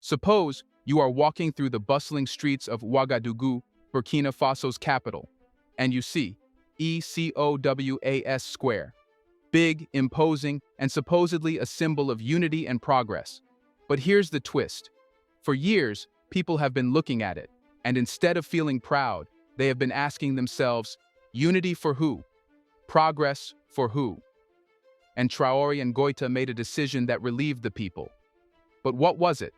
Suppose you are walking through the bustling streets of Ouagadougou, Burkina Faso's capital, and you see ECOWAS Square. Big, imposing, and supposedly a symbol of unity and progress. But here's the twist. For years, people have been looking at it, and instead of feeling proud, they have been asking themselves, unity for who? Progress for who? And Traore and Goita made a decision that relieved the people. But what was it?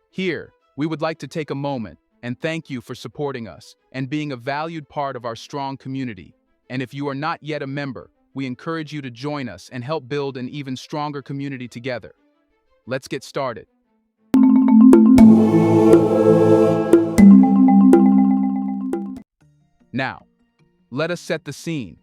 Here, we would like to take a moment and thank you for supporting us and being a valued part of our strong community. And if you are not yet a member, we encourage you to join us and help build an even stronger community together. Let's get started. Now, let us set the scene.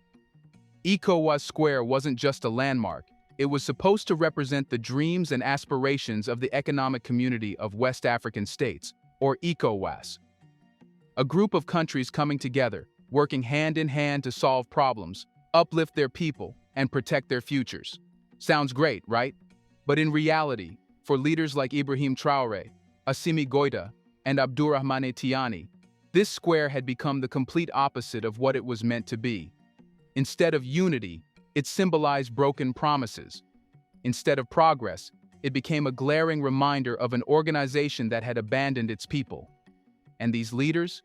ECOWAS Square wasn't just a landmark, it was supposed to represent the dreams and aspirations of the Economic Community of West African States, or ECOWAS. A group of countries coming together, working hand in hand to solve problems, uplift their people, and protect their futures. Sounds great, right? But in reality, for leaders like Ibrahim Traoré, Assimi Goita, and Abdourahmane Tiani, this square had become the complete opposite of what it was meant to be. Instead of unity, it symbolized broken promises. Instead of progress, it became a glaring reminder of an organization that had abandoned its people. And these leaders?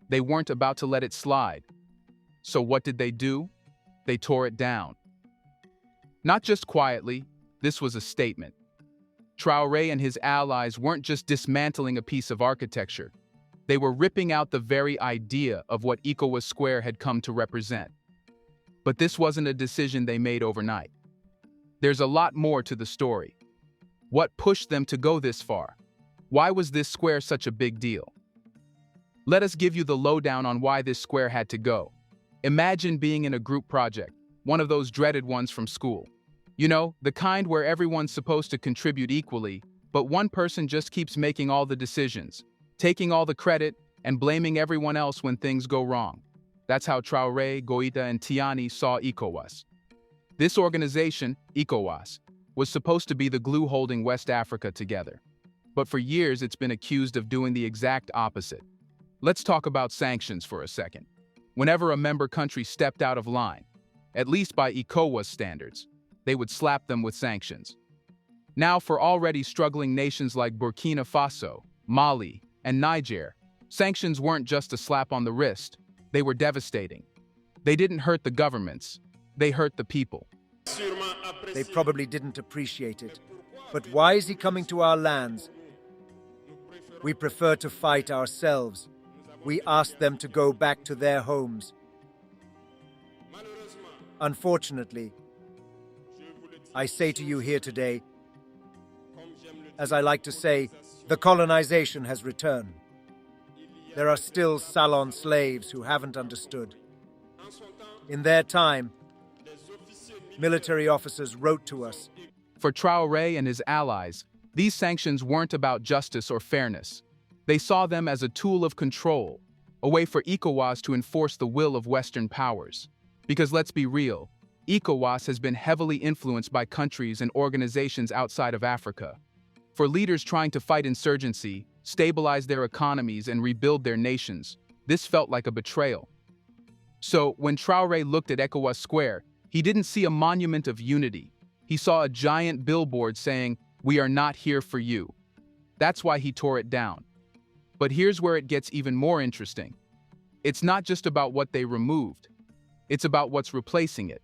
They weren't about to let it slide. So what did they do? They tore it down. Not just quietly, this was a statement. Traoré and his allies weren't just dismantling a piece of architecture. They were ripping out the very idea of what ECOWAS Square had come to represent. But this wasn't a decision they made overnight. There's a lot more to the story. What pushed them to go this far? Why was this square such a big deal? Let us give you the lowdown on why this square had to go. Imagine being in a group project, one of those dreaded ones from school. You know, the kind where everyone's supposed to contribute equally, but one person just keeps making all the decisions, taking all the credit, and blaming everyone else when things go wrong. That's how Traoré, Goita, and Tiani saw ECOWAS. This organization, ECOWAS, was supposed to be the glue holding West Africa together. But for years it's been accused of doing the exact opposite. Let's talk about sanctions for a second. Whenever a member country stepped out of line, at least by ECOWAS standards, they would slap them with sanctions. Now for already struggling nations like Burkina Faso, Mali, and Niger, sanctions weren't just a slap on the wrist. They were devastating. They didn't hurt the governments, they hurt the people. They probably didn't appreciate it. But why is he coming to our lands? We prefer to fight ourselves. We asked them to go back to their homes. Unfortunately, I say to you here today, as I like to say, the colonization has returned. There are still salon slaves who haven't understood. In their time, military officers wrote to us. For Traoré and his allies, these sanctions weren't about justice or fairness. They saw them as a tool of control, a way for ECOWAS to enforce the will of Western powers. Because let's be real, ECOWAS has been heavily influenced by countries and organizations outside of Africa. For leaders trying to fight insurgency, stabilize their economies, and rebuild their nations, this felt like a betrayal. So, when Traoré looked at ECOWAS Square, he didn't see a monument of unity. He saw a giant billboard saying, "We are not here for you." That's why he tore it down. But here's where it gets even more interesting. It's not just about what they removed. It's about what's replacing it.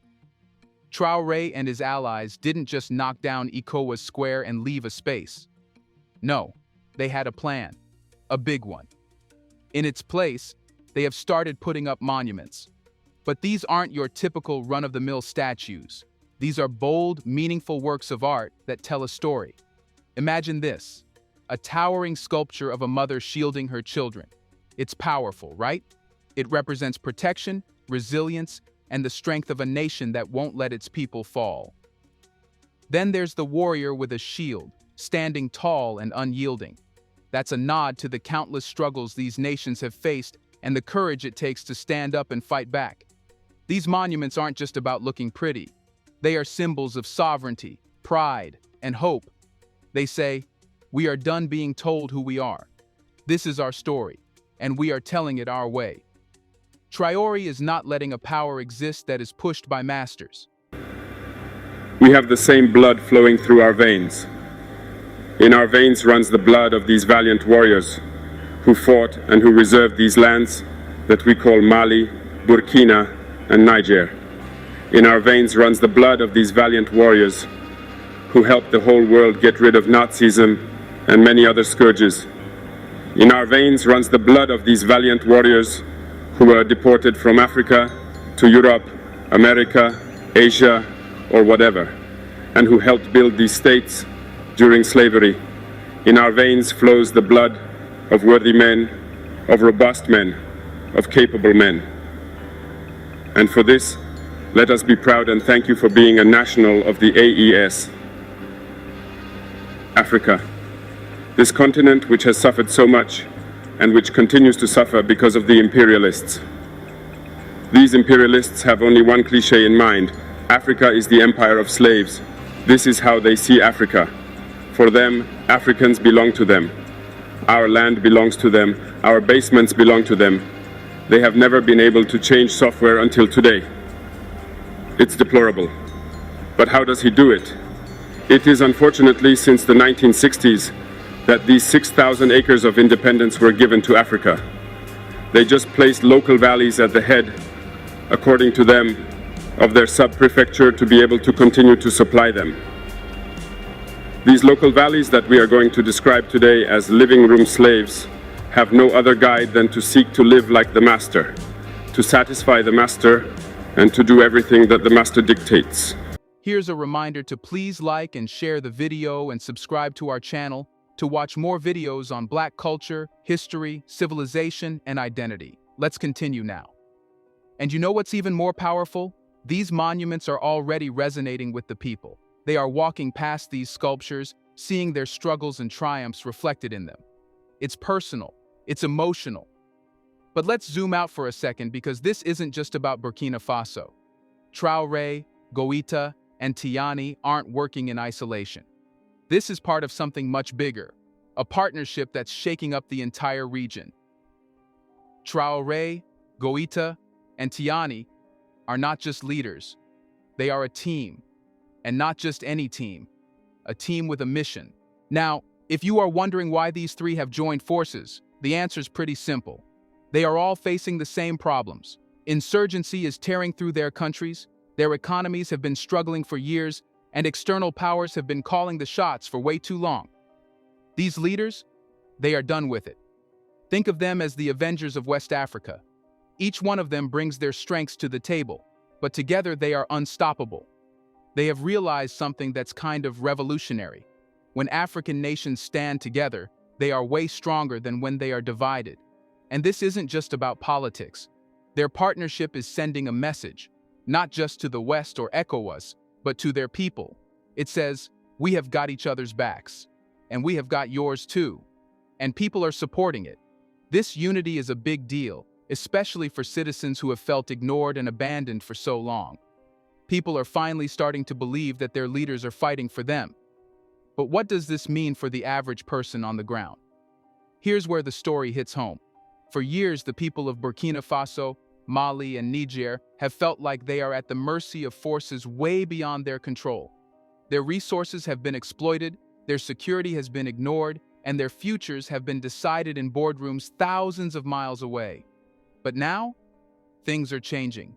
Traoré and his allies didn't just knock down ECOWAS Square and leave a space. No, they had a plan. A big one. In its place, they have started putting up monuments. But these aren't your typical run-of-the-mill statues. These are bold, meaningful works of art that tell a story. Imagine this, a towering sculpture of a mother shielding her children. It's powerful, right? It represents protection, resilience, and the strength of a nation that won't let its people fall. Then there's the warrior with a shield, standing tall and unyielding. That's a nod to the countless struggles these nations have faced and the courage it takes to stand up and fight back. These monuments aren't just about looking pretty. They are symbols of sovereignty, pride, and hope. They say, We are done being told who we are. This is our story, and we are telling it our way. Traoré is not letting a power exist that is pushed by masters. We have the same blood flowing through our veins. In our veins runs the blood of these valiant warriors who fought and who reserved these lands that we call Mali, Burkina, and Niger. In our veins runs the blood of these valiant warriors who helped the whole world get rid of Nazism and many other scourges. In our veins runs the blood of these valiant warriors who were deported from Africa to Europe, America, Asia, or whatever, and who helped build these states during slavery. In our veins flows the blood of worthy men, of robust men, of capable men. And for this, let us be proud and thank you for being a national of the AES. Africa, this continent which has suffered so much and which continues to suffer because of the imperialists. These imperialists have only one cliché in mind: Africa is the empire of slaves. This is how they see Africa. For them, Africans belong to them. Our land belongs to them. Our basements belong to them. They have never been able to change software until today. It's deplorable. But how does he do it? It is unfortunately since the 1960s that these 6,000 acres of independence were given to Africa. They just placed local valleys at the head, according to them, of their sub-prefecture to be able to continue to supply them. These local valleys that we are going to describe today as living room slaves have no other guide than to seek to live like the master, to satisfy the master, and to do everything that the master dictates. Here's a reminder to please like and share the video and subscribe to our channel to watch more videos on Black culture, history, civilization, and identity. Let's continue now. And you know what's even more powerful? These monuments are already resonating with the people. They are walking past these sculptures, seeing their struggles and triumphs reflected in them. It's personal, it's emotional. But let's zoom out for a second because this isn't just about Burkina Faso. Traoré, Goita, and Tiani aren't working in isolation. This is part of something much bigger, a partnership that's shaking up the entire region. Traoré, Goita, and Tiani are not just leaders. They are a team, and not just any team, a team with a mission. Now, if you are wondering why these three have joined forces, the answer's pretty simple. They are all facing the same problems. Insurgency is tearing through their countries, their economies have been struggling for years, and external powers have been calling the shots for way too long. These leaders, they are done with it. Think of them as the Avengers of West Africa. Each one of them brings their strengths to the table, but together they are unstoppable. They have realized something that's kind of revolutionary. When African nations stand together, they are way stronger than when they are divided. And this isn't just about politics. Their partnership is sending a message, not just to the West or ECOWAS, but to their people. It says, we have got each other's backs, and we have got yours too. And people are supporting it. This unity is a big deal, especially for citizens who have felt ignored and abandoned for so long. People are finally starting to believe that their leaders are fighting for them. But what does this mean for the average person on the ground? Here's where the story hits home. For years, the people of Burkina Faso, Mali, and Niger have felt like they are at the mercy of forces way beyond their control. Their resources have been exploited, their security has been ignored, and their futures have been decided in boardrooms thousands of miles away. But now, things are changing.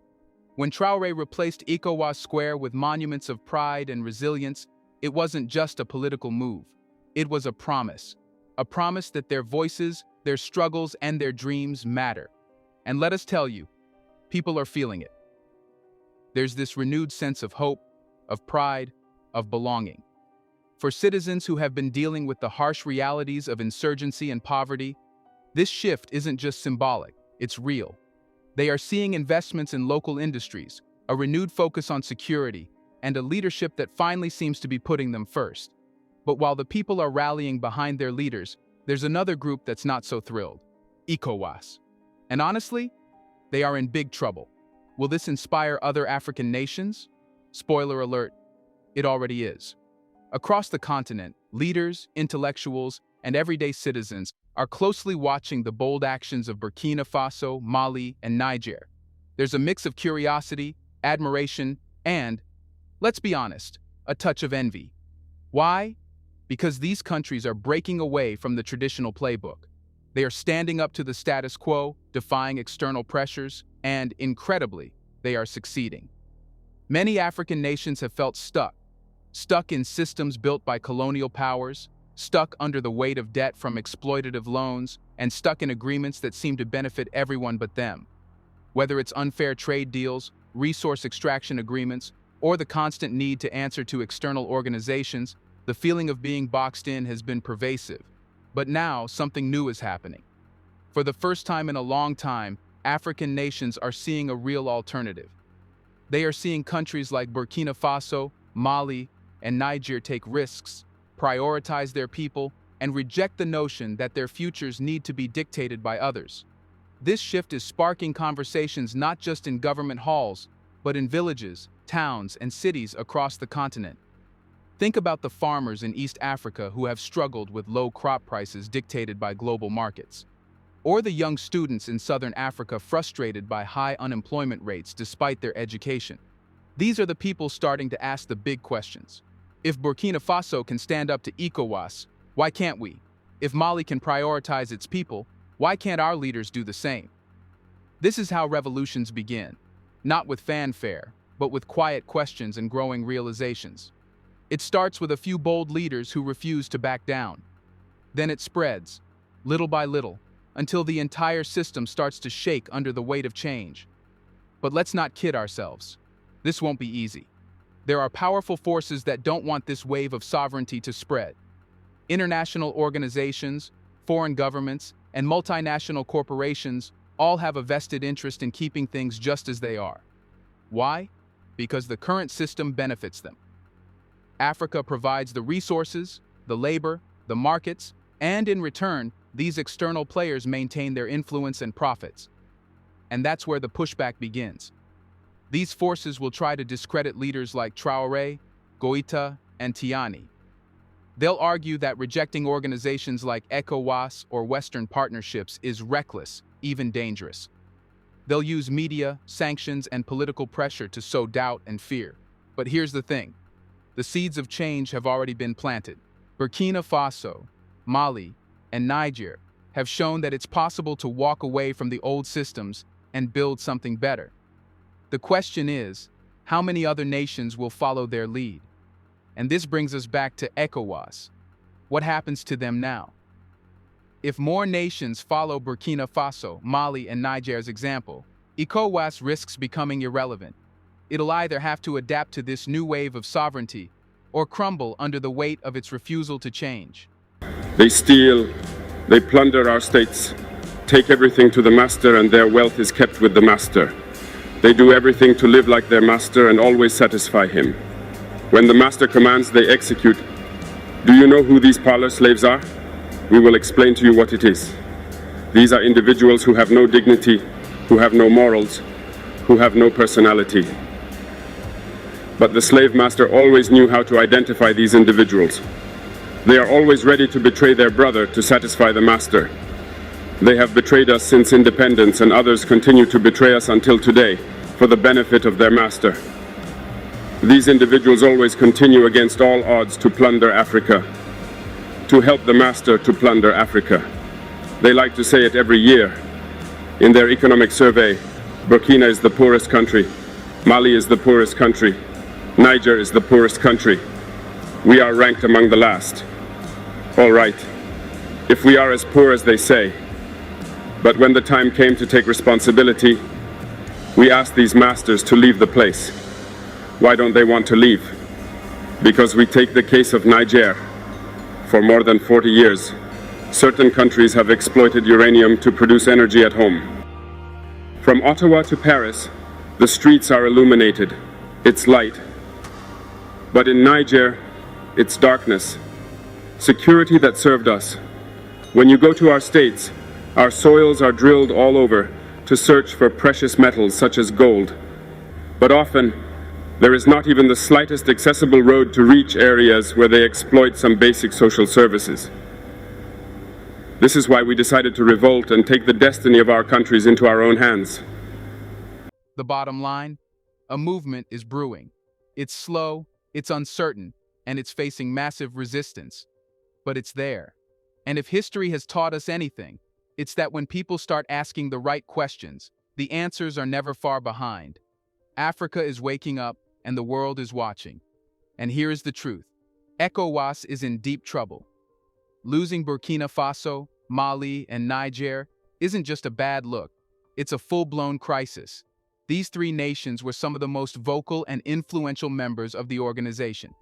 When Traoré replaced ECOWAS Square with monuments of pride and resilience, it wasn't just a political move. It was a promise that their voices, their struggles, and their dreams matter. And let us tell you, people are feeling it. There's this renewed sense of hope, of pride, of belonging. For citizens who have been dealing with the harsh realities of insurgency and poverty, this shift isn't just symbolic, it's real. They are seeing investments in local industries, a renewed focus on security, and a leadership that finally seems to be putting them first. But while the people are rallying behind their leaders, there's another group that's not so thrilled: ECOWAS. And honestly, they are in big trouble. Will this inspire other African nations? Spoiler alert, it already is. Across the continent, leaders, intellectuals, and everyday citizens are closely watching the bold actions of Burkina Faso, Mali, and Niger. There's a mix of curiosity, admiration, and, let's be honest, a touch of envy. Why? Because these countries are breaking away from the traditional playbook. They are standing up to the status quo, defying external pressures, and, incredibly, they are succeeding. Many African nations have felt stuck in systems built by colonial powers, stuck under the weight of debt from exploitative loans, and stuck in agreements that seem to benefit everyone but them. Whether it's unfair trade deals, resource extraction agreements, or the constant need to answer to external organizations, the feeling of being boxed in has been pervasive. But now, something new is happening. For the first time in a long time, African nations are seeing a real alternative. They are seeing countries like Burkina Faso, Mali, and Niger take risks, prioritize their people, and reject the notion that their futures need to be dictated by others. This shift is sparking conversations not just in government halls, but in villages, towns, and cities across the continent. Think about the farmers in East Africa who have struggled with low crop prices dictated by global markets. Or the young students in Southern Africa frustrated by high unemployment rates despite their education. These are the people starting to ask the big questions. If Burkina Faso can stand up to ECOWAS, why can't we? If Mali can prioritize its people, why can't our leaders do the same? This is how revolutions begin, not with fanfare, but with quiet questions and growing realizations. It starts with a few bold leaders who refuse to back down. Then it spreads, little by little, until the entire system starts to shake under the weight of change. But let's not kid ourselves. This won't be easy. There are powerful forces that don't want this wave of sovereignty to spread. International organizations, foreign governments, and multinational corporations all have a vested interest in keeping things just as they are. Why? Because the current system benefits them. Africa provides the resources, the labor, the markets, and in return, these external players maintain their influence and profits. And that's where the pushback begins. These forces will try to discredit leaders like Traoré, Goita, and Tiani. They'll argue that rejecting organizations like ECOWAS or Western partnerships is reckless, even dangerous. They'll use media, sanctions, and political pressure to sow doubt and fear. But here's the thing. The seeds of change have already been planted. Burkina Faso, Mali, and Niger have shown that it's possible to walk away from the old systems and build something better. The question is, how many other nations will follow their lead? And this brings us back to ECOWAS. What happens to them now? If more nations follow Burkina Faso, Mali, and Niger's example, ECOWAS risks becoming irrelevant. It'll either have to adapt to this new wave of sovereignty or crumble under the weight of its refusal to change. They steal, they plunder our states, take everything to the master, and their wealth is kept with the master. They do everything to live like their master and always satisfy him. When the master commands, they execute. Do you know who these parlor slaves are? We will explain to you what it is. These are individuals who have no dignity, who have no morals, who have no personality. But the slave master always knew how to identify these individuals. They are always ready to betray their brother to satisfy the master. They have betrayed us since independence, and others continue to betray us until today for the benefit of their master. These individuals always continue against all odds to plunder Africa, to help the master to plunder Africa. They like to say it every year. In their economic survey, Burkina is the poorest country, Mali is the poorest country, Niger is the poorest country. We are ranked among the last. All right, if we are as poor as they say. But when the time came to take responsibility, we asked these masters to leave the place. Why don't they want to leave? Because we take the case of Niger. For more than 40 years, certain countries have exploited uranium to produce energy at home. From Ottawa to Paris, the streets are illuminated. It's light. But in Niger, it's darkness. Security that served us. When you go to our states, our soils are drilled all over to search for precious metals such as gold. But often, There is not even the slightest accessible road to reach areas where they exploit some basic social services. This is why we decided to revolt and take the destiny of our countries into our own hands. The bottom line? A movement is brewing. It's slow, it's uncertain, and it's facing massive resistance. But it's there. And if history has taught us anything, it's that when people start asking the right questions, the answers are never far behind. Africa is waking up, and the world is watching. And here is the truth. ECOWAS is in deep trouble. Losing Burkina Faso, Mali, and Niger isn't just a bad look. It's a full-blown crisis. These three nations were some of the most vocal and influential members of the organization.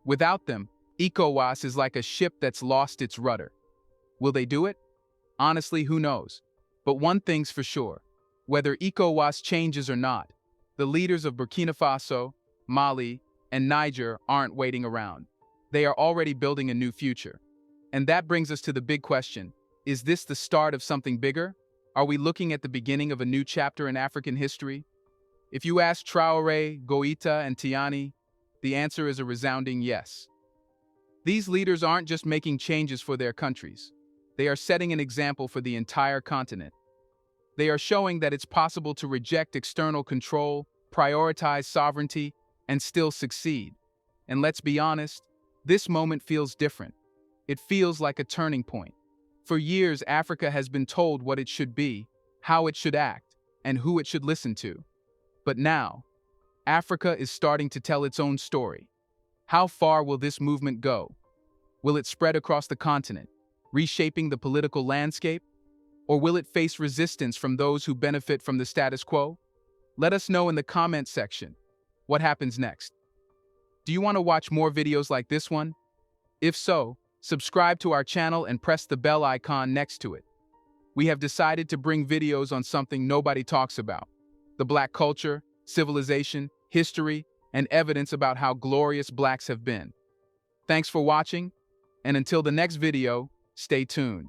Without them, ECOWAS is like a ship that's lost its rudder. Will they do it? Honestly, who knows? But one thing's for sure. Whether ECOWAS changes or not, the leaders of Burkina Faso, Mali, and Niger aren't waiting around. They are already building a new future. And that brings us to the big question. Is this the start of something bigger? Are we looking at the beginning of a new chapter in African history? If you ask Traoré, Goita, and Tiani, the answer is a resounding yes. These leaders aren't just making changes for their countries. They are setting an example for the entire continent. They are showing that it's possible to reject external control, prioritize sovereignty, and still succeed. And let's be honest, this moment feels different. It feels like a turning point. For years, Africa has been told what it should be, how it should act, and who it should listen to. But now, Africa is starting to tell its own story. How far will this movement go? Will it spread across the continent, reshaping the political landscape? Or will it face resistance from those who benefit from the status quo? Let us know in the comment section. What happens next? Do you want to watch more videos like this one? If so, subscribe to our channel and press the bell icon next to it. We have decided to bring videos on something nobody talks about: the Black culture, civilization, history, and evidence about how glorious Blacks have been. Thanks for watching, and until the next video, stay tuned.